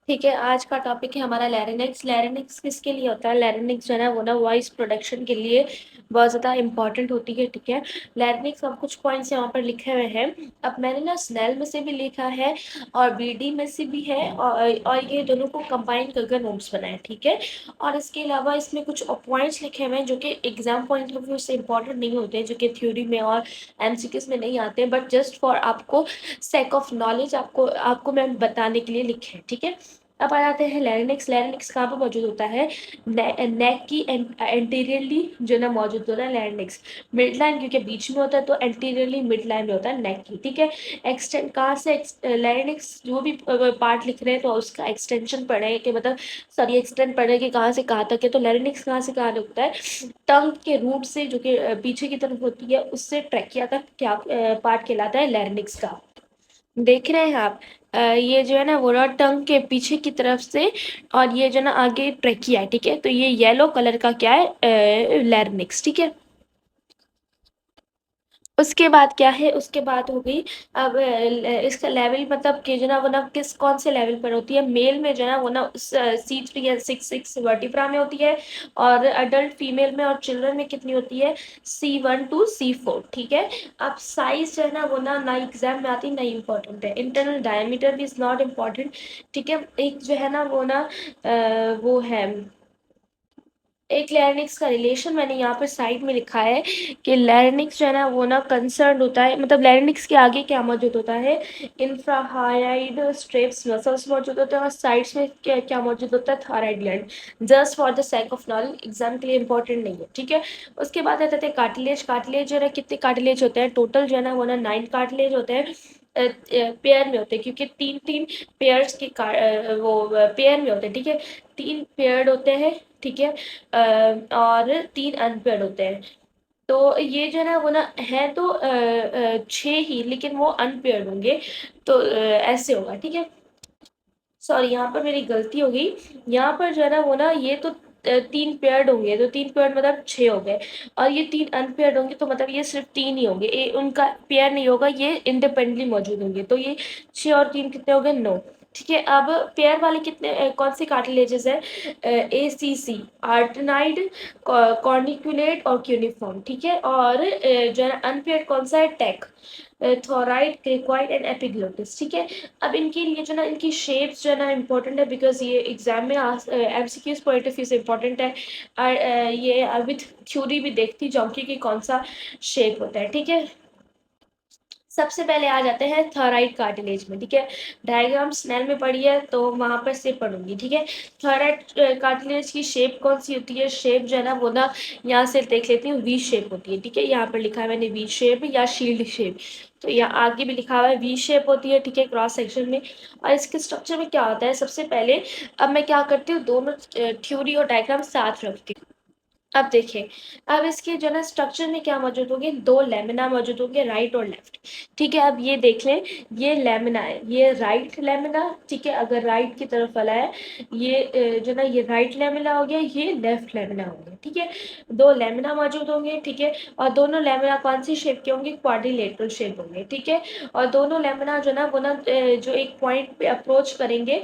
ठीक है, आज का टॉपिक है हमारा लैरिंक्स। लैरिंक्स किसके लिए होता है? लैरिंक्स जो है ना वो ना वॉइस प्रोडक्शन के लिए बहुत ज़्यादा इंपॉर्टेंट होती है। ठीक है, लैरिंक्स अब कुछ पॉइंट्स यहाँ पर लिखे हुए हैं। अब मैंने ना स्नेल में से भी लिखा है और बीडी में से भी है, और ये दोनों को कंबाइन करके नोट्स बनाए। ठीक है, और इसके अलावा इसमें कुछ पॉइंट्स लिखे हुए हैं जो कि एग्जाम पॉइंट ऑफ व्यू से इंपॉर्टेंट नहीं होते हैं, जो कि थ्योरी में और एमसीक्यूज में नहीं आते हैं, बट जस्ट फॉर आपको सेक ऑफ नॉलेज आपको आपको मैं बताने के लिए लिखे हैं। ठीक है, अब आ जाते हैं लैरिंक्स। लैरिंक्स कहाँ पर मौजूद होता है? नेक की एंटीरियरली जो ना मौजूद होता है लैरिंक्स। मिड लाइन क्योंकि बीच में होता है तो एंटीरियरली मिड लाइन में होता है नेक की। ठीक है, एक्सटेंड कहाँ से लैरिंक्स जो भी पार्ट लिख रहे हैं तो उसका एक्सटेंशन पढ़े कि मतलब सॉरी एक्सटेंड पढ़े कि कहाँ से कहाँ तक है। तो लैरिंक्स कहाँ से कहाँ होता है? टंग के रूट से जो कि पीछे की तरफ होती है उससे ट्रैकिया तक क्या पार्ट कहलाता है? लैरिंक्स का। देख रहे हैं आप? ये जो है ना वो ना टंग के पीछे की तरफ से, और ये जो ना आगे ट्रेकिया है। ठीक है, तो ये येलो कलर का क्या है? लैरिंक्स। ठीक है, उसके बाद क्या है? उसके बाद हो गई अब इसका लेवल, मतलब कि जो ना वो ना किस कौन से लेवल पर होती है? मेल में जो है ना वो ना C3 या 6 वर्टिब्रा में होती है, और अडल्ट फीमेल में और चिल्ड्रन में कितनी होती है? C1 to C4। ठीक है, अब साइज जो है ना वो ना एग्जाम में आती ना इम्पोर्टेंट है। इंटरनल डायमीटर भी इज नॉट इम्पोर्टेंट। ठीक है, एक जो है ना वो ना वो है एक लैरिंक्स का रिलेशन मैंने यहाँ पर साइड में लिखा है कि लैरिंक्स जो है ना वो ना कंसर्न होता है, मतलब लैरिंक्स के आगे क्या मौजूद होता है? इंफ्राहाइड स्ट्रेप्स मसल्स मौजूद होते हैं, और साइड्स में क्या क्या मौजूद होता है? Thyroid gland. Just for the sake of knowledge, exam के लिए इंपॉर्टेंट नहीं है। ठीक है, उसके बाद आते हैं कार्टिलेज। कार्टिलेज जो है ना कितने कार्टिलेज होते हैं टोटल? जो है ना वो ना 9 कार्टिलेज होते हैं। पेयर में होते हैं क्योंकि तीन तीन पेयर्स के वो पेयर में होते हैं। ठीक है, 3 पेयर्ड होते हैं। ठीक है, और 3 अनपेयर्ड होते हैं। तो ये जो है ना वो ना है तो 6 ही, लेकिन वो अनपेयर्ड होंगे। तो ऐसे होगा। ठीक है, सॉरी यहाँ पर मेरी गलती हो गई। यहाँ पर जो है ना वो ना ये तो 3 पेयर्ड होंगे, तो 3 पेयर्ड मतलब 6 हो गए, और ये 3 अनपेयर्ड होंगे तो मतलब ये सिर्फ 3 ही होंगे। उनका पेयर नहीं होगा, ये इंडिपेंडेंटली मौजूद होंगे। तो ये 6 और 3 कितने हो गए? 9। ठीक है, अब पेयर वाले कितने कौन सी कार्टिलेजेस है? ACC, आर्टेनाइड, कॉर्निकुलेट और क्यूनिफॉर्म। ठीक है, और जो है अनपेयर्ड कौन सा है? टेक, थोराइड, क्रिकॉइड एंड एपिग्लोटिस। ठीक है, अब इनके लिए जो ना इनकी शेप्स जो है ना इम्पोर्टेंट है, बिकॉज ये एग्जाम में MCQs पॉइंट ऑफ व्यू से इम्पोर्टेंट है। और ये विथ थ्योरी भी देखती जाऊँगी कि कौन सा शेप होता है। ठीक है, सबसे पहले आ जाते हैं थॉराइड कार्टिलेज में। ठीक है, डायग्राम स्नेल में पढ़ी है तो वहां पर से पढ़ूंगी। ठीक है, थॉराइड कार्टिलेज की शेप कौन सी होती है? शेप जो है ना वो ना यहाँ से देख लेती हूँ, वी शेप होती है। ठीक है, यहाँ पर लिखा है मैंने वी शेप या शील्ड शेप, तो यहाँ आगे भी लिखा हुआ है वी शेप होती है। ठीक है, क्रॉस सेक्शन में। और इसके स्ट्रक्चर में क्या होता है? सबसे पहले अब मैं क्या करती हूँ, दोनों थ्योरी और डायग्राम साथ रखती हूँ। अब देखिए, अब इसके जो ना स्ट्रक्चर में क्या मौजूद होंगे? 2 लेमिना मौजूद होंगे, राइट और लेफ्ट। ठीक है, अब ये देख लें, ये लेमिना है, ये राइट लेमिना। ठीक है, अगर राइट की तरफ वाला है ये जो ना ये राइट लेमिना हो गया, ये लेफ्ट लेमिना हो गया। ठीक है, 2 लेमिना मौजूद होंगे। ठीक है, और दोनों लेमिना कौन सी शेप के होंगे? क्वाड्रिलेटरल शेप होंगे। ठीक है, और दोनों लेमिना जो ना वो ना जो एक पॉइंट पे अप्रोच करेंगे,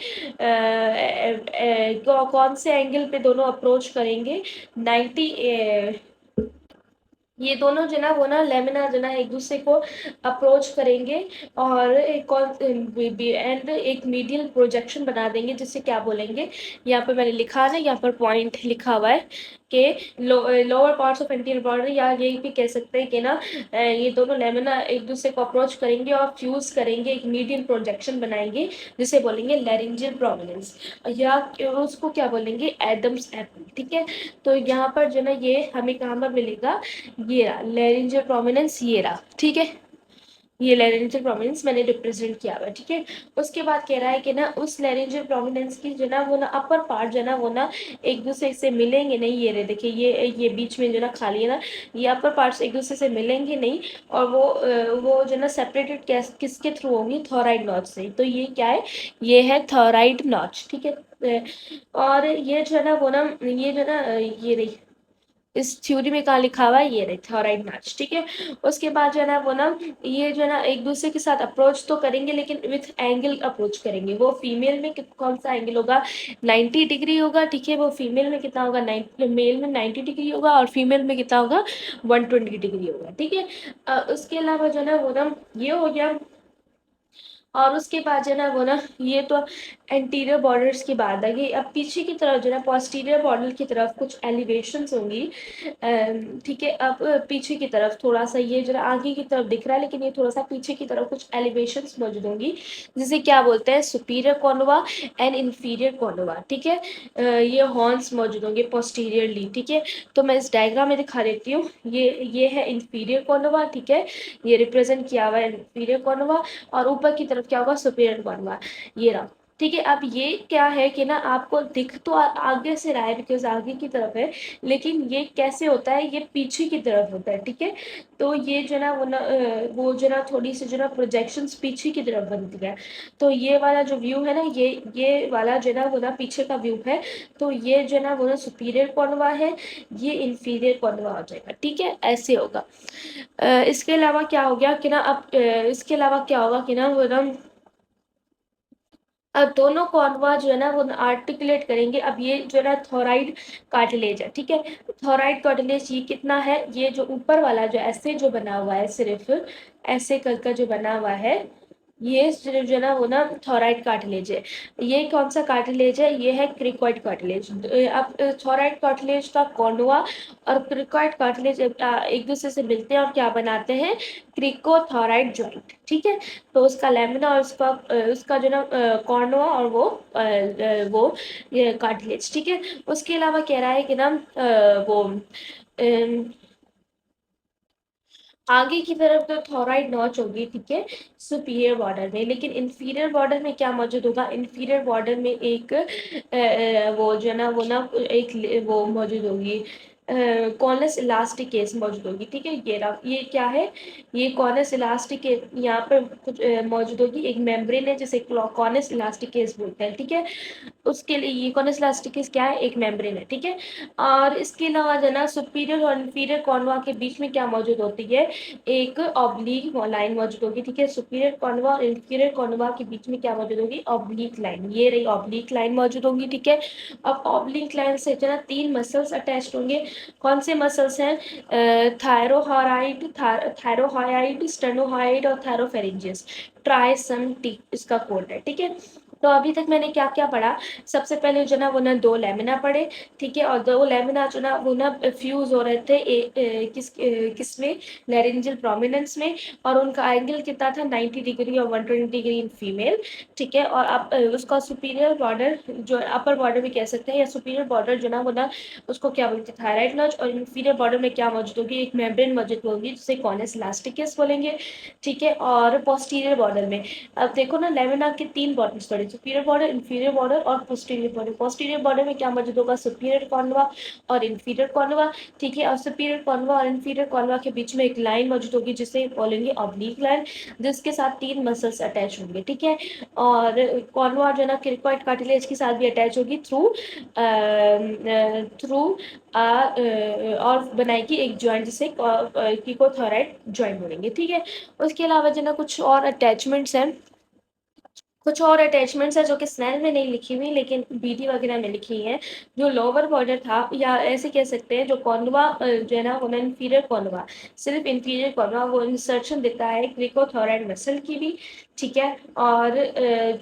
कौन से एंगल पे दोनों अप्रोच करेंगे? 90, ये दोनों जो ना वो ना लेमिना जो ना एक दूसरे को अप्रोच करेंगे, और एक एंड एक मीडियल प्रोजेक्शन बना देंगे, जिससे क्या बोलेंगे? यहाँ पर मैंने लिखा है ना, यहाँ पर पॉइंट लिखा हुआ है कि lower parts of anterior border, या ये भी कह सकते हैं कि ना ये दोनों लेमिना एक दूसरे को अप्रोच करेंगे और फ्यूज करेंगे, एक मीडियल प्रोजेक्शन बनाएंगे, जिसे बोलेंगे लैरिंजियल प्रोमिनेंस, या उसको क्या बोलेंगे? Adam's apple. ठीक है, तो यहाँ पर जो ना ये हमें कहाँ पर मिलेगा? ये रहा लैरिंजियल प्रोमिनेंस, ये रहा। ठीक है, ये लैरिंजियल प्रोमिनेंस मैंने रिप्रेजेंट किया हुआ है। ठीक है, उसके बाद कह रहा है कि ना उस लैरिंजियल प्रोमिनेंस की जो ना वो ना अपर पार्ट जो ना वो ना एक दूसरे से मिलेंगे नहीं। ये रहे देखिए, ये बीच में जो ना खाली है ना, ये अपर पार्ट्स एक दूसरे से मिलेंगे नहीं, और वो जो ना सेपरेटेड किसके थ्रू होंगी? थॉराइड नॉच से। तो ये क्या है? ये है थॉराइड नॉच। ठीक है, और ये जो है ना वो ना ये जो ना ये रही इस थ्योरी में कहाँ लिखा हुआ है, ये रही थोराइड नाच, ठीक है। उसके बाद जो है ना वो ना ये जो है ना एक दूसरे के साथ अप्रोच तो करेंगे लेकिन विथ एंगल अप्रोच करेंगे। वो फीमेल में कौन सा एंगल होगा, 90 डिग्री होगा, ठीक है। वो फीमेल में कितना होगा, मेल में 90 डिग्री होगा और फीमेल में कितना होगा, 120 डिग्री होगा, ठीक है। उसके अलावा जो है ना वो ना ये हो गया। और उसके बाद जो है ना वो ना ये तो एंटीरियर बॉर्डर्स की बात है। ये अब पीछे की तरफ जो है ना पोस्टीरियर बॉर्डर की तरफ कुछ एलिवेशंस होंगी, ठीक है। अब पीछे की तरफ थोड़ा सा ये जो है आगे की तरफ दिख रहा है लेकिन ये थोड़ा सा पीछे की तरफ कुछ एलिवेशंस मौजूद होंगी, जिसे क्या बोलते हैं, सुपीरियर कॉर्नोवा एंड इंफीरियर कॉर्नोवा, ठीक है। ये हॉर्न्स मौजूद होंगे पोस्टीरियरली, ठीक है। तो मैं इस डायग्राम में दिखा देती हूँ। ये है इंफीरियर कॉर्नोवा, ठीक है। ये रिप्रेजेंट किया हुआ है इंफीरियर कॉर्नोवा, और ऊपर की तरफ क्या होगा, सुपीरियर कॉर्नोवा, ये रहा, ठीक है। अब ये क्या है कि ना आपको दिख तो आगे से रहा है बिकॉज आगे की तरफ है, लेकिन ये कैसे होता है, ये पीछे की तरफ होता है, ठीक है। तो ये जो ना वो जो ना थोड़ी सी जो ना प्रोजेक्शंस पीछे की तरफ बनती है। तो ये वाला जो व्यू है ना, ये वाला जो ना वो ना पीछे का व्यू है। तो ये जो ना वो ना सुपीरियर कॉर्नोवा है, ये इंफीरियर कॉर्नोवा हो जाएगा, ठीक है, ऐसे होगा। इसके अलावा क्या हो गया कि ना अब इसके अलावा क्या होगा कि ना वो ना अब दोनों कॉर्नवा जो है ना वो आर्टिकुलेट करेंगे। अब ये जो है ना थोराइड कार्टिलेज है, ठीक है। थोराइड कार्टिलेज ये कितना है, ये जो ऊपर वाला जो ऐसे जो बना हुआ है, सिर्फ ऐसे कर जो बना हुआ है, ये सिर्फ जो है ना वो ना थोराइड कार्टिलेज है। ये कौन सा कार्टिलेज है, ये है क्रिकॉइड कार्टिलेज। अब थोराइड कार्टिलेज का कॉर्नवा और क्रिकॉइड कार्टिलेज एक दूसरे से मिलते हैं और क्या बनाते हैं, क्रिकोथोराइड जॉइंट, ठीक है। तो उसका लेमिना और उसका जो ना कॉर्नोआ और वो ये कार्टिलेज, ठीक है। उसके अलावा कह रहा है कि ना वो अम, आगे की तरफ तो थोराइड नॉच होगी, ठीक है, सुपीरियर बॉर्डर में। लेकिन इंफीरियर बॉर्डर में क्या मौजूद होगा, इंफीरियर बॉर्डर में एक वो जो है ना वो ना एक वो मौजूद होगी, कॉर्नस इलास्टिक केस मौजूद होगी, ठीक है। ये क्या है, ये कॉर्नस इलास्टिक यहाँ पर कुछ मौजूद होगी, एक मेम्ब्रेन है जिसे कॉर्नस इलास्टिक केस बोलते हैं, ठीक है। उसके लिए ये कॉर्नस इलास्टिक केस क्या है, एक मेम्ब्रेन है, ठीक है। और इसके अलावा जो ना सुपीरियर और इंफीरियर कॉर्नवा के बीच में क्या मौजूद होती है, एक ऑब्लिक लाइन मौजूद होगी, ठीक है। सुपीरियर कॉर्नवा और इंफीरियर कॉर्नवा के बीच में क्या मौजूद होगी, ऑब्लिक लाइन, ये रही ऑब्लिक लाइन मौजूद होगी, ठीक है। अब ऑब्लिक लाइन से जो ना 3 मसल्स अटैच होंगे। कौन से मसल्स हैं, थायरोहाइड, स्टेनोहाइड और थायरोफेरिंजियस, ट्राइसम टी इसका कोड है, ठीक है। तो अभी तक मैंने क्या क्या पढ़ा, सबसे पहले जो ना वो ना 2 लेमिना पढ़े, ठीक है। और 2 लेमिना जो ना वो ना फ्यूज हो रहे थे किसमें, लैरिंजियल प्रोमिनेंस में, और उनका एंगल कितना था, 90 डिग्री और 120 डिग्री इन फीमेल, ठीक है। और अब उसका सुपीरियर बॉर्डर जो अपर बॉर्डर भी कह सकते हैं, या सुपीरियर बॉर्डर जो ना वो ना उसको क्या बोलते हैं, थायराइड नॉच। और इंफीरियर बॉर्डर में क्या मौजूद होगी, एक मेम्ब्रेन मौजूद होगी जिसे कॉर्नस इलास्टिकस बोलेंगे, ठीक है। और पोस्टीरियर बॉर्डर में अब देखो ना, लेमिना के 3 बॉर्डर्स पड़े, सुपीरियर बॉर्डर, इंफीरियर बॉर्डर और पोस्टीरियर बॉर्डर। पोस्टीरियर बॉर्डर में क्या मौजूद होगा, सुपीरियर कॉर्नवा और इंफीरियर कॉर्नवा, ठीक है। और सुपीरियर कॉर्नवा और इंफीरियर कॉर्नवा के बीच में एक लाइन मौजूद होगी जिसे बोलेंगे ऑब्लिक लाइन, जिसके साथ 3 मसल्स अटैच होंगे, ठीक है। और कॉर्नवा जो है ना क्रिकॉइड कार्टिलेज के साथ भी अटैच होगी थ्रू थ्रू और बनाएगी एक जॉइंट जिसे कीकोथोराइड जॉइंट बोलेंगे, ठीक है। उसके अलावा जो ना कुछ और अटैचमेंट्स हैं, जो कि स्नेल में नहीं लिखी हुई लेकिन बीडी वगैरह में लिखी हैं। जो लोअर बॉर्डर था, या ऐसे कह सकते हैं जो कॉन्वा जो है ना वो इंफीरियर कॉन्वा, सिर्फ इंफीरियर कॉन्वा वो इंसर्शन देता है क्रिकोथोराइड मसल की भी, ठीक है। और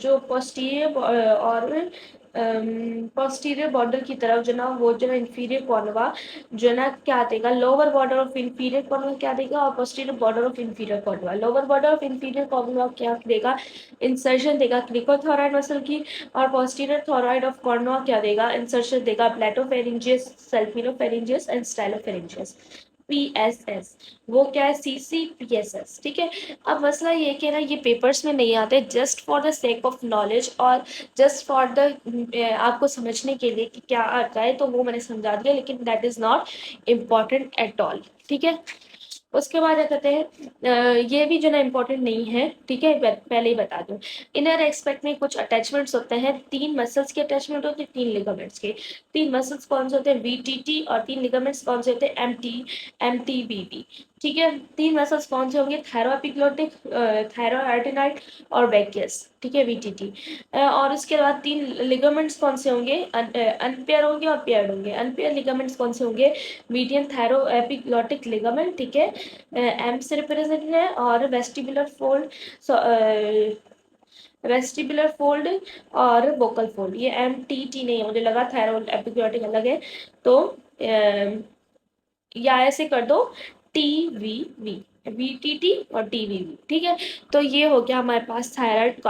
जो पोस्टीरियर और पोस्टीरियर बॉर्डर की तरफ जो ना वो जो ना इंफीरियर कॉन्वा जो ना क्या देगा, lower border of inferior concha क्या देगा, और posterior border of inferior concha, lower border of inferior concha क्या देगा, इंसर्शन देगा क्रिकोथोराइड मसल की। और पोस्टीरियर थोराइड ऑफ कॉर्नवा क्या देगा, इंसर्शन देगा प्लेटोफेरिंजियस, सल्फिनोफेरिंजियस एंड स्टाइलोफेरिंजियस, पीएसएस। वो क्या है, सीसीपीएसएस, ठीक है। अब मसला ये कि ना ये पेपर्स में नहीं आते, just for the sake of knowledge और जस्ट फॉर द आपको समझने के लिए कि क्या आता है, तो वो मैंने समझा दिया, लेकिन that is not important at all, ठीक है। उसके बाद क्या कहते हैं, ये भी जो ना इम्पोर्टेंट नहीं है, ठीक है, पहले ही बता दूं। इनर एस्पेक्ट में कुछ अटैचमेंट्स होते हैं, 3 मसल्स के अटैचमेंट होते हैं, 3 लिगामेंट्स के। 3 मसल्स कौन से होते हैं, वीटीटी, और 3 लिगामेंट्स कौन से होते हैं, एमटीबीबी। ठीक है, 3 मसल्स कौन से होंगे, थायरोएपिग्लोटिक, थायरोआर्टिनाइड और वैकियस, ठीक है, वीटीटी। और उसके बाद 3 लिगामेंट्स कौन से होंगे, अनपेयर होंगे और पेयर्ड होंगे। अनपेयर लिगामेंट्स कौन से होंगे, मीडियन थायरोएपिग्लोटिक लिगामेंट, ठीक है, एम से रिप्रेजेंटेड है, और वेस्टिबुलर फोल्ड, वेस्टिबुलर फोल्ड और वोकल फोल्ड। ये एम टी टी नहीं है, मुझे लगा थायरॉइड एपिग्लोटिक अलग है, तो या ऐसे कर दो, T V V, V T T और टी वी वी, ठीक है। तो ये हो गया हमारे पास थायराइड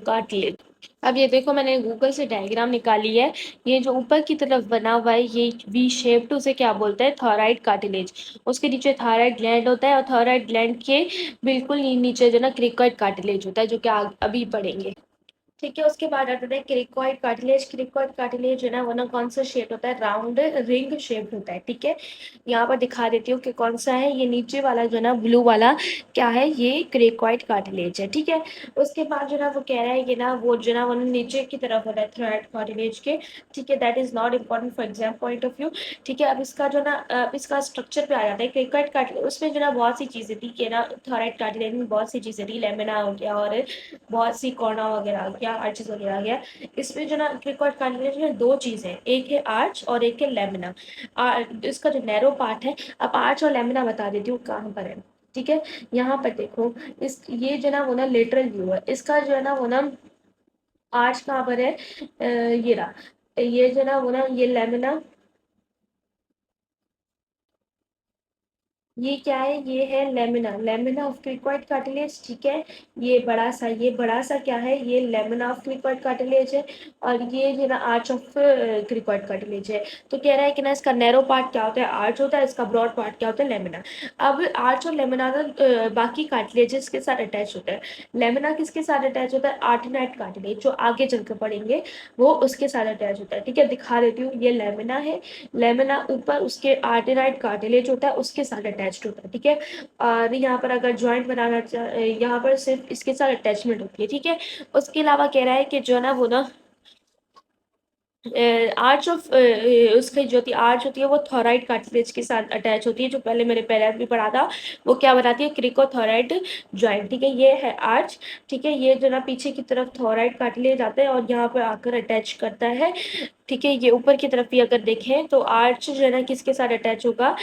कार्टिलेज। अब ये देखो, मैंने गूगल से डायग्राम निकाली है। ये जो ऊपर की तरफ बना हुआ है, ये वी शेप्ड, उसे क्या बोलते हैं, थायराइड कार्टिलेज। उसके नीचे थायराइड ग्लैंड होता है, और थायराइड ग्लैंड के बिल्कुल नीचे जो ना क्रिकॉइड कार्टिलेज होता है, जो कि अभी पढ़ेंगे। ठीक है, उसके बाद आता है क्रिकॉइड कार्टिलेज। क्रिकॉइड कार्टिलेज जो है ना, वो ना कौन सा शेप होता है, राउंड रिंग शेप होता है, ठीक है। यहाँ पर दिखा देती हूँ कि कौन सा है, ये नीचे वाला जो है ना ब्लू वाला, क्या है, ये क्रिकॉइड कार्टिलेज है, ठीक है। उसके बाद जो ना वो कह रहा है कि ना वो जो ना वो नीचे की तरफ होता है थ्रेड कार्टिलेज के, ठीक है। That is not important for exam point of view, ठीक है। अब इसका जो ना इसका स्ट्रक्चर पे आ जाता है क्रिकॉइड कार्टिलेज। उसमें जो ना बहुत सी चीजें थी कि ना, थोराइड कार्टिलेज में बहुत सी चीजें थी, लेमिना हो गया और बहुत सी कॉर्ना वगैरह आ गया, आर्चेस वगैरह आ गया। इसमें जो ना क्रिकॉइड कार्टिलेज में 2 चीजें हैं, एक है आर्च और एक है लेमिना। इसका जो नैरो पार्ट है, अब आर्च और लेमिना बता देती हूँ कहाँ पर है, ठीक है। यहाँ पर देखो, इस ये जो ना वो ना लेटरल व्यू है इसका, जो है ना वो ना आर्च कहाँ पर है, ये रहा, ये जो ना वो ना ये लेमिना, ये क्या है, ये है lamina, lamina of cricoid cartilage, ठीक है। ये बड़ा सा क्या है, ये लेमिना ऑफ क्रिकॉइड कार्टिलेज है। और ये जो ना आर्च ऑफ क्रिकॉइड कार्टिलेज है। तो कह रहा है कि ना इसका नैरो पार्ट क्या होता है, आर्च होता है, इसका ब्रॉड पार्ट क्या होता है, लेमिना। अब आर्च और लेमिना ना बाकी कार्टिलेजेस के साथ अटैच होता है। लेमिना किसके साथ अटैच होता है, आर्टिनाइड कार्टिलेज, जो आगे चलकर पढ़ेंगे, वो उसके साथ अटैच होता है, ठीक है। दिखा देती हूँ, ये लेमिना है, लेमिना ऊपर उसके आर्टेराइड कार्टिलेज होता है, उसके साथ अटैच्ड होता है, ठीक है। और यहाँ पर अगर ज्वाइंट बनाना यहाँ पर सिर्फ इसके साथ अटैचमेंट होती है, ठीक है। उसके अलावा कह रहा है कि जो ना वो ना आर्च ऑफ उसकी जो आर्च होती है, वो थोराइड कार्टिलेज के साथ अटैच होती है, जो पहले मैंने पहले भी पढ़ा था। वो क्या बनाती है, क्रिकोथोराइड ज्वाइंट, ठीक है। ये है आर्च, ठीक है। ये जो ना पीछे की तरफ थोराइड कार्टिलेज आता है और यहाँ पर आकर अटैच करता है, ठीक है। ये ऊपर की तरफ भी अगर देखें तो आर्च जो है ना किसके साथ अटैच होगा,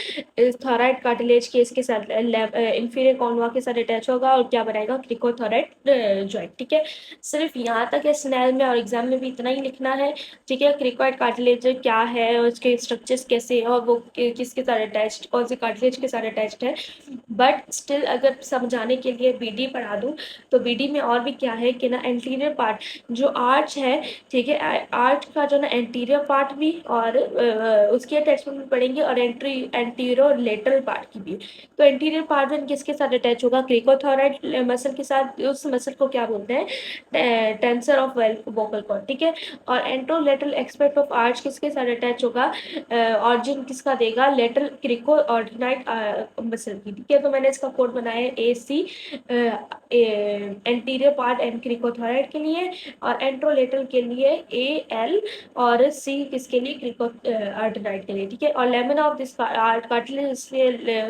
थोराइड कार्टिलेज के इसके साथ, इंफीरियर कॉन्वा के साथ अटैच होगा, और क्या बनाएगा, क्रिकोथोराइड ज्वाइंट, ठीक है। सिर्फ यहाँ तक है स्नेल में, और एग्जाम में भी इतना ही लिखना है, ठीक है। क्रिकॉइड कार्टिलेज क्या है, और उसके स्ट्रक्चर्स कैसे हैं, और वो किसके साथ अटैच्ड, कौन से कार्टिलेज के साथ अटैच्ड है। बट स्टिल अगर समझाने के लिए बीडी पढ़ा दूँ, तो बीडी में और भी क्या है कि ना, एंटीरियर पार्ट जो आर्च है, ठीक है, आर्च का जो ना एंटीरियर पार्ट भी, और उसकी अटैचमेंट भी पढ़ेंगे, और एंटीरियर लेटरल पार्ट की भी। तो एंटीरियर पार्ट में किसके साथ अटैच होगा, क्रिकोथोराइड मसल के साथ। उस मसल को क्या बोलते हैं, टेंसर ऑफ वोकल कॉर्ड, ठीक है। और एंट्रोलेटरल एक्सपेक्ट ऑफ आर्च किसके साथ अटैच होगा, ऑरिजिन किसका देगा, लेटरल क्रिको ऑर्डिनाइट मसल की, ठीक है। तो मैंने इसका कोड बनाया है AC, एंटीरियर पार्ट एंड क्रिकोथोराइड के लिए, और एंट्रोलेटरल के लिए AL, और C किसके लिए, क्रिको ऑर्डिनाइट के लिए, ठीक है। और लेमिना ऑफ दिस कार्टिलेज,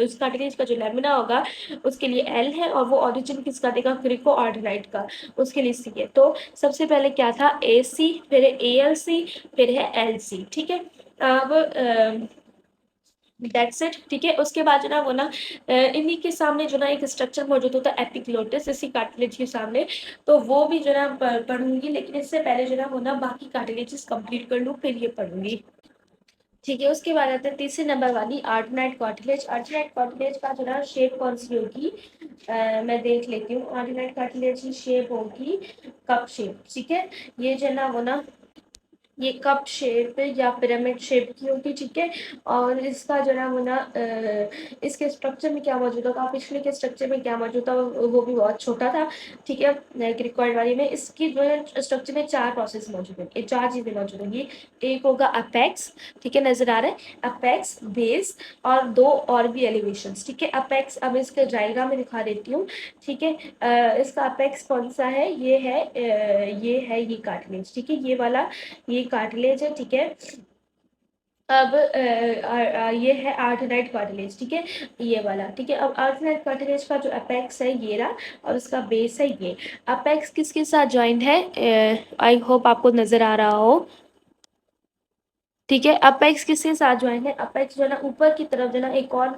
उस कार्टिलेज का जो लेमिना होगा, उसके लिए L है, और वो ऑरिजिन किसका देगा, क्रिको ऑर्डिनाइट का, उसके लिए C है। तो सबसे पहले क्या था, AC, फिर है ALC, फिर है LC, ठीक है। अब दैट्स इट, ठीक है। उसके बाद जो ना वो ना इन्हीं के सामने जो ना एक स्ट्रक्चर मौजूद होता है, एपिग्लोटिस, इसी कार्टिलेज के सामने। तो वो भी जो ना पढ़ूंगी, लेकिन इससे पहले जो ना वो ना बाकी कार्टिलेजेस कंप्लीट कर लूँ, फिर ये पढ़ूंगी, ठीक है। उसके बाद आते हैं तीसरे नंबर वाली आर्टिनाइड कार्टिलेज। आर्टिनाइड कार्टिलेज का जो ना शेप कौन सी होगी, मैं देख लेती हूँ। आर्टिनाइड कार्टिलेज की शेप होगी कप शेप, ठीक है। ये जो ना वो ना ये कप शेप या पिरामिड शेप की होगी, ठीक है। और इसका जो है वो ना इसके स्ट्रक्चर में क्या मौजूद होगा, पिछले के स्ट्रक्चर में क्या मौजूद था, वो भी बहुत छोटा था, ठीक है। ग्रिकॉइड वाली में इसकी जो है स्ट्रक्चर में 4 प्रोसेस मौजूद होंगे, 4 चीज़ें मौजूद होंगी। एक होगा अपेक्स, ठीक है, नज़र आ रहा है, अपेक्स, बेस और 2 और भी एलिवेशंस, ठीक है। अपेक्स अब इसके डायग्राम में दिखा देती हूँ, ठीक है। इसका अपेक्स कौन सा है, ये कार्टिलेज, ठीक है, ये वाला, ये कार्टिलेज है, ठीक है। अब ये है आर्टेनाइट कार्टिलेज, ठीक है, ये वाला, ठीक है। अब आर्टेनाइट कार्टिलेज का जो अपेक्स है ये रहा, और उसका बेस है ये। अपेक्स किसके साथ ज्वाइंट है, आई होप आपको नजर आ रहा हो, ठीक है। अपेक्स किसके साथ ज्वाइन है, अपेक्स जो है ना ऊपर की तरफ जो है ना एक और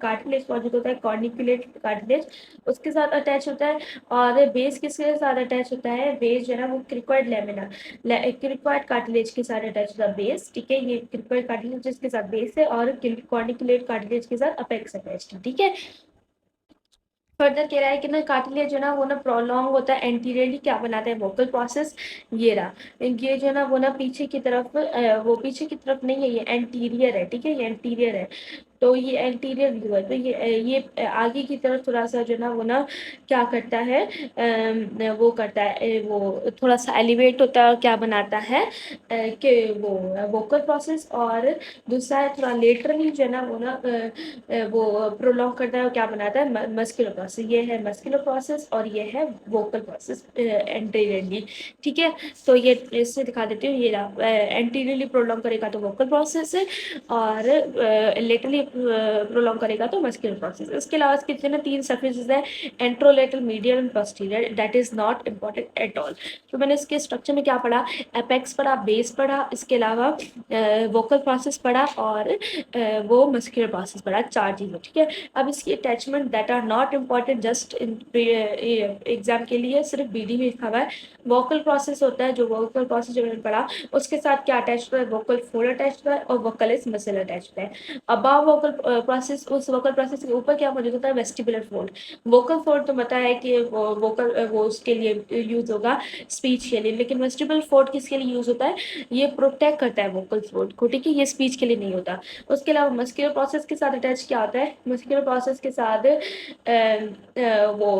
कार्टिलेज मौजूद होता है, कॉर्निकुलेट कार्टिलेज, उसके साथ अटैच होता है। और बेस किसके साथ अटैच होता है, बेस जो है ना वो क्रिकॉइड लेमिना, क्रिकॉइड कार्टिलेज के साथ अटैच होता है बेस, ठीक है। ये क्रिकॉइड कार्टिलेज जिसके साथ बेस है, और कॉर्निकुलेट कार्टिलेज के साथ अपेक्स अटैच है, ठीक है। फर्दर कह रहा है कि ना कार्टिलेज जो है ना वो ना प्रोलॉन्ग होता है एंटीरियरली, क्या बनाता है, वोकल प्रोसेस, ये रहा। ये जो है ना वो ना पीछे की तरफ वो पीछे की तरफ नहीं है, ये एंटीरियर है, ठीक है, ये एंटीरियर है। तो ये एंटीरियर व्यू है, तो ये आगे की तरफ थोड़ा सा जो है ना वो ना क्या करता है, वो करता है, वो थोड़ा सा एलिवेट होता है, और क्या बनाता है कि वो वोकल प्रोसेस। और दूसरा है थोड़ा लेटरली जो है ना वो ना वो प्रोलॉन्ग करता है, और क्या बनाता है, मस्कुलर प्रोसेस, ये है मस्कुलर प्रोसेस, और ये है वोकल प्रोसेस एंटीरियरली, ठीक है। तो ये इससे दिखा देती हूँ, ये एंटीरियरली प्रोलॉन्ग करेगा तो वोकल प्रोसेस है, और लेटरली प्रोलॉन्ग करेगा तो मस्कुलर प्रोसेस। इसके अलावा इसके जितने 3 सर्फेसेस है, anterolateral, medial and posterior, that is not important at all. तो मैंने इसके स्ट्रक्चर में क्या पढ़ा, एपेक्स पढ़ा, बेस पढ़ा, इसके अलावा वोकल प्रोसेस पढ़ा, और वो मस्कुलर प्रोसेस पढ़ा, 4 चीज़ें, ठीक है। अब इसकी attachment that are not important just in exam के लिए, सिर्फ बीडी में लिखा हुआ है। वोकल प्रोसेस होता है, जो वोकल प्रोसेस जो मैंने पढ़ा, उसके साथ क्या अटैच होता है, वोकल फोल्ड अटैच होता है, और वोकलिस मसल अटैच होता है। अबाव वोकल प्रोसेस, उस वोकल प्रोसेस के ऊपर क्या मौजूद होता है, वेस्टिबुलर फोल्ड। वोकल फोल्ड तो पता है कि वो वोकल वो उसके लिए यूज होगा, स्पीच के लिए, लेकिन वेस्टिबुलर फोल्ड किसके लिए यूज होता है, ये प्रोटेक्ट करता है वोकल फोल्ड को, ठीक है, ये स्पीच के लिए नहीं होता। उसके अलावा मस्कुलर प्रोसेस के साथ अटैच क्या होता है, मस्कुलर प्रोसेस के साथ वो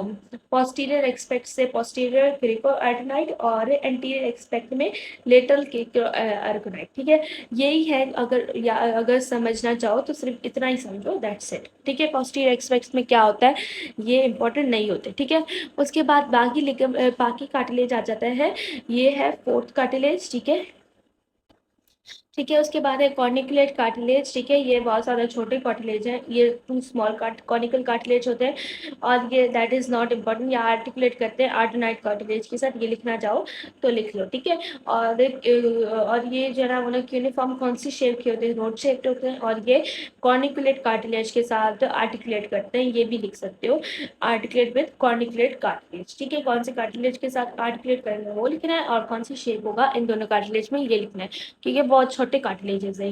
पोस्टीरियर एक्सपेक्ट से पोस्टीरियर क्रिकोएडेनाइड, और एंटीरियर एक्सपेक्ट में लेटरल अर्गोनाइड, ठीक है। यही है, अगर समझना चाहो तो सिर्फ इतना ही समझो, दैट्स इट, ठीक है। पोस्टीरियर एक्सपेक्ट में क्या होता है, ये इंपॉर्टेंट नहीं होते, ठीक है। उसके बाद बाकी कार्टिलेज आ जाता है, ये है फोर्थ कार्टिलेज, ठीक है, ठीक है। उसके बाद है कॉर्निकुलेट कार्टिलेज, ठीक है, ये बहुत सारे छोटे कार्टिलेज हैं, ये 2 स्मॉल कॉनिकल कार्टिलेज होते हैं, और ये दैट इज नॉट इम्पॉर्टेंट, ये आर्टिकुलेट करते हैं आर्टेनाइट कार्टिलेज के साथ, ये लिखना चाहो तो लिख लो, ठीक है। और ये जो है ना वो ना यूनिफॉर्म कौन सी शेप के होते हैं, रोड शेप होते हैं, और ये कॉर्निकुलेट कार्टिलेज के साथ आर्टिकुलेट करते हैं, ये भी लिख सकते हो, आर्टिकुलेट विद कॉर्निकुलेट कार्टिलेज, ठीक है। कौन से कार्टिलेज के साथ आर्टिकुलेट करेंगे वो लिखना है, और कौन सी शेप होगा इन दोनों कार्टिलेज में, ये लिखना है, क्योंकि बहुत छोटे कार्टिलेजेस है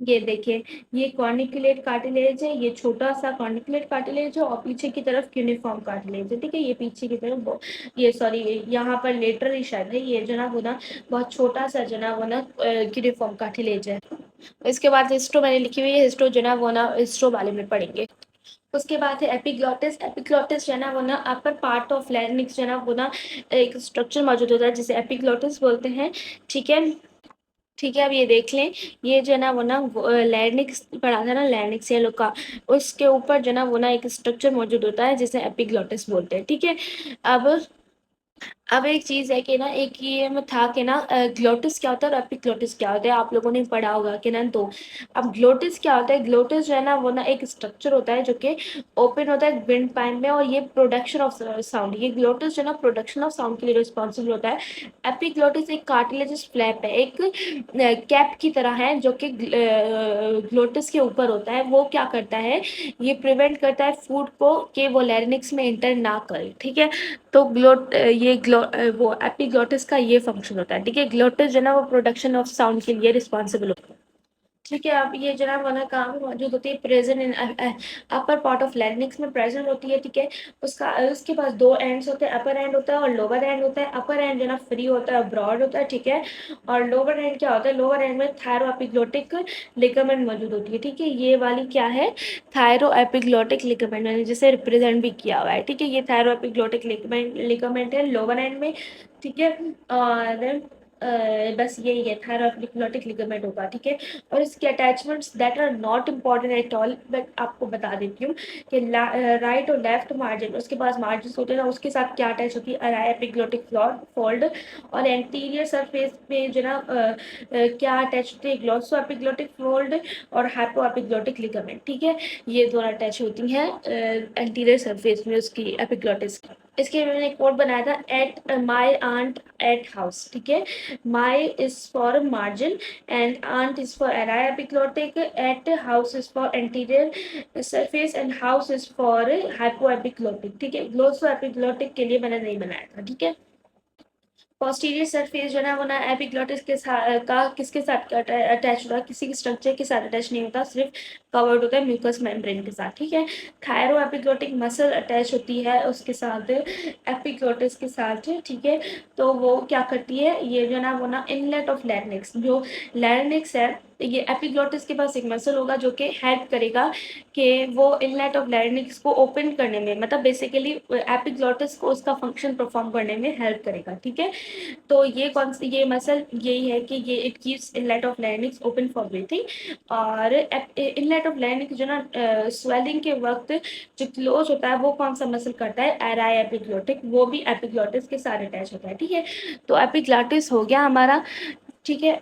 ये देखिए, ये कॉर्निकुलेट कार्टिलेज है, ये छोटा सा कॉर्निकुलेट कार्टिलेज है, और पीछे की तरफ यूनिफॉर्म कार्टिलेज है, ठीक है, ये पीछे की तरफ ये सॉरी यहाँ पर लेटरली शायद है, ये जो ना वो ना बहुत छोटा सा जो ना वो ना यूनिफॉर्म कार्टिलेज है। इसके बाद हिस्टो मैंने लिखी हुई है, हिस्टो जो ना वो ना हिस्टो वाले में पढ़ेंगे। उसके बाद है एपिग्लॉटिस, एपिग्लॉटिस जो है ना वो ना अपर पार्ट ऑफ लैरिंक्स जो है ना वो ना एक स्ट्रक्चर मौजूद होता है जिसे एपिग्लॉटिस बोलते हैं, ठीक है। ठीक है, अब ये देख लें, ये जो है ना वो ना लैरिंक्स पढ़ा था ना, लैरिंक्स ये लोग का, उसके ऊपर जो है ना वो ना एक स्ट्रक्चर मौजूद होता है जिसे एपिग्लॉटिस बोलते हैं, ठीक है। अब अब एक चीज़ है कि ना, एक ये में था कि ना ग्लोटिस क्या होता है और एपिग्लोटिस क्या होता है, आप लोगों ने पढ़ा होगा कि ना। तो अब ग्लोटिस क्या होता है, ग्लोटिस जो है ना वो ना एक स्ट्रक्चर होता है जो कि ओपन होता है विंड पाइन में, और ये प्रोडक्शन ऑफ साउंड, ये ग्लोटिस जो है ना प्रोडक्शन ऑफ साउंड के लिए रिस्पॉन्सिबल होता है। एपिग्लोटिस एक कार्टिलेजस फ्लैप है, एक कैप की तरह है, जो कि ग्लोटिस के ऊपर होता है। वो क्या करता है, ये प्रिवेंट करता है फूड को कि वो लैरिंक्स में इंटर ना करे, ठीक है। तो वो एपिग्लोटिस का ये फंक्शन होता है, ठीक है। ग्लोटिस जो है ना वो प्रोडक्शन ऑफ साउंड के लिए रिस्पॉन्सिबल होता है। ठीक है, अब ये जो है वो ना कहाँ पे मौजूद होती है, present in upper part of larynx में प्रेजेंट होती है। ठीक है, उसका उसके पास दो एंड्स होते हैं, अपर एंड होता है और लोअर एंड होता है। अपर एंड जो ना फ्री होता है, ब्रॉड होता है। ठीक है, और लोअर एंड क्या होता है, लोअर एंड में थायरोएपिग्लोटिक लिगामेंट मौजूद होती है। ठीक है, ये वाली क्या है, थायरोएपिग्लोटिक लिगामेंट, मैंने जिसे रिप्रेजेंट भी किया हुआ है। ठीक है, ये थायरोएपिग्लोटिक लिगामेंट है लोअर एंड में। ठीक है, और बस यही है, थायरोएपिग्लोटिक लिगामेंट होगा। ठीक है, और इसके attachments that are not important at all, but आपको बता देती हूँ कि राइट और लेफ्ट मार्जिन, उसके पास मार्जिन होते हैं ना, उसके साथ क्या अटैच होती है, अराई एपिग्लोटिक फोल्ड। और एंटीरियर सरफेस में जो ना क्या अटैच होती है, ग्लॉसो एपिग्लोटिक फोल्ड और हाइपो एपिग्लोटिक लिगामेंट। ठीक है, ये दोनों अटैच होती हैं एंटीरियर सरफेस में उसकी एपिग्लोटिस की। इसके लिए मैंने एक कोड बनाया था, at my aunt at house. ठीक है, my is for margin and aunt is for araepiglottic, at house is for anterior surface and house is for hypoepiglottic। ठीक है, glossoepiglottic के लिए मैंने नहीं बनाया था। ठीक है, पोस्टीरियर सरफेस जो है वो ना एपिग्लोटिस के साथ का किसके साथ अटैच होता है, किसी स्ट्रक्चर के साथ अटैच नहीं होता, सिर्फ कवर्ड होता है म्यूकस मेम्ब्रेन के साथ। ठीक है, थायरो एपिग्लोटिक मसल अटैच होती है उसके साथ, एपिग्लोटिस के साथ। ठीक है, तो वो क्या करती है, ये जो ना वो ना इनलेट ऑफ लैरिंक्स, जो लैरिंक्स है, ये एपिग्लोटिस के पास एक मसल होगा जो कि हेल्प करेगा कि वो इनलेट ऑफ लैरिंक्स को ओपन करने में, मतलब बेसिकली एपिग्लोटिस को उसका फंक्शन परफॉर्म करने में हेल्प करेगा। ठीक है, तो ये कौन सी, ये मसल यही है कि ये it keeps inlet of larynx open for breathing. और इनलेट ऑफ लैरिंक्स जो ना स्वेलिंग के वक्त जो क्लोज होता है, वो कौन सा मसल करता है, एराई एपिग्लोटिक, वो भी एपिग्लोटिस के साथ अटैच होता है। ठीक है, तो एपिग्लोटिस हो गया हमारा। ठीक है,